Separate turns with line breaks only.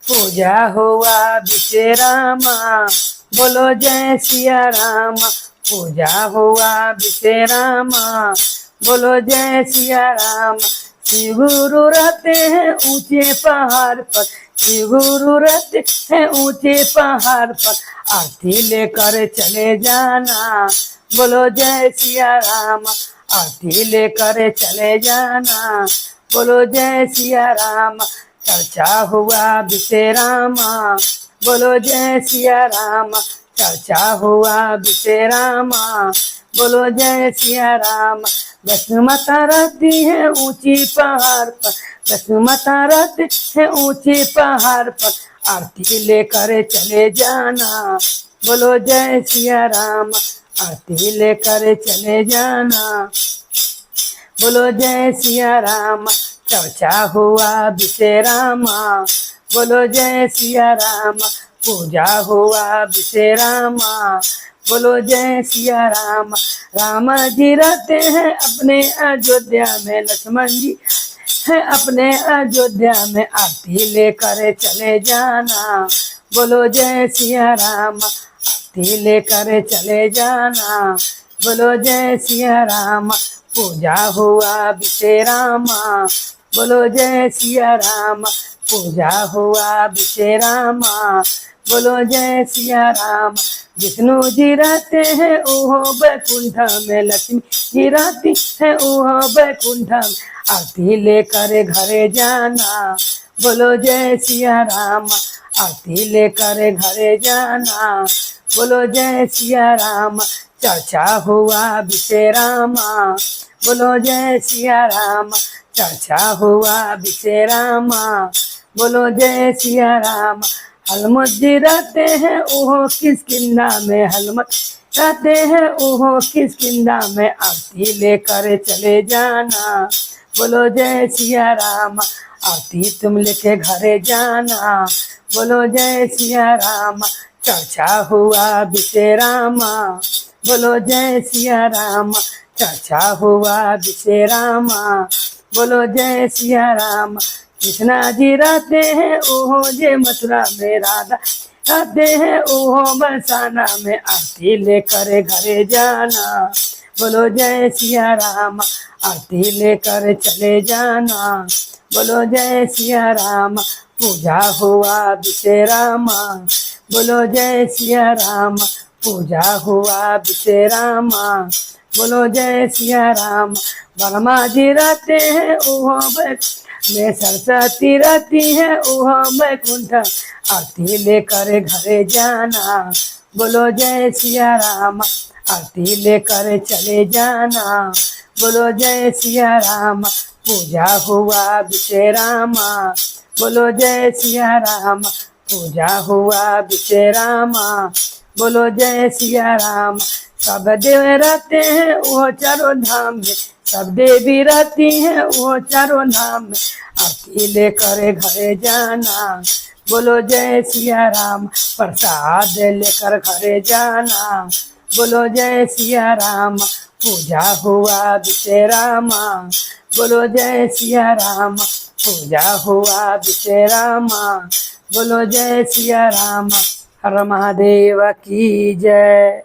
पूजा हुआ विश्वरामा, बोलो जय सिया राम। पूजा हुआ विश्वरामा, बोलो जय सिया राम। शिव गुरु रहते हैं ऊंचे पहाड़ पर, शिव गुरु रहते हैं ऊंचे पहाड़ पर, आरती लेकर चले जाना, बोलो जय सिया राम। आरती लेकर चले जाना, बोलो जय सिया राम। चर्चा हुआ विश्वरामा, बोलो जय सिया राम। चर्चा हुआ विश्वरामा, बोलो जय सिया राम। वैष्णो माता रहती है ऊंची पहाड़ पर, वैष्णो माता रहती है ऊंची पहाड़ पर, आरती लेकर चले जाना, बोलो जय सिया राम। आरती लेकर चले जाना, बोलो जय सिया राम। चर्चा हुआ विश्वरामा, बोलो जय सिया राम। पूजा हुआ विश्वरामा, बोलो जय सिया राम। राम जी रहते हैं अपने अयोध्या में, लक्ष्मण जी है अपने अयोध्या में, आरती लेकर चले जाना, बोलो जय सिया राम। आरती लेकर चले जाना, बोलो जय सिया राम। पूजा हुआ विश्वरामा, बोलो जय सिया राम। पूजा हुआ विश्वरामा, बोलो जय सिया राम। विष्णु जी रहते हैं ओहो बैकुंठ में, लक्ष्मी जी रहती है ओहो बैकुंठ में, आरती लेकर घरे जाना, बोलो जय सिया राम। आरती लेकर घरे जाना, बोलो जय सिया राम। चर्चा हुआ विश्वरामा, बोलो जय सिया राम। चर्चा हुआ विश्वरामा, बोलो जय सिया राम। हनुमत जी रहते हैं ओहो किष्किंधा में, हनुमत रहते हैं ओहो किष्किंधा में, आरती लेकर चले जाना, बोलो जय सिया राम। आरती तुम लेके घरे जाना, बोलो जय सिया राम। चर्चा हुआ विश्वरामा, बोलो जय सिया राम। चर्चा हुआ विश्वरामा, बोलो जय सिया राम। कृष्णा जी रहते हैं ओहो जे मथुरा में, राधा रहते हैं ओहो बरसाना में, आरती लेकर घरे जाना, बोलो जय सिया राम। आरती लेकर चले जाना, बोलो जय सिया राम। पूजा हुआ विश्वरामा, बोलो जय सिया राम। पूजा हुआ विश्वरामा, बोलो जय सिया राम। ब्रह्मा जी रहते हैं ओहो में, सरस्वती रहती है ओहो बैकुंठ, आरती लेकर घरे जाना, बोलो जय सिया राम। आरती लेकर चले जाना, बोलो जय सिया राम। पूजा हुआ विश्वरामा, बोलो जय सिया राम। पूजा हुआ विश्वरामा, बोलो जय सिया राम। सब देव रहते हैं वो चारों धाम में, सब देवी रहती हैं वो चारों धाम में, आरती लेकर घरे जाना, बोलो जय सिया राम। प्रसाद लेकर घरे जाना, बोलो जय सिया राम। पूजा हुआ विश्वरामा, बोलो जय सिया राम। पूजा हुआ विश्वरामा, बोलो जय सिया राम। हर महादेव की जय।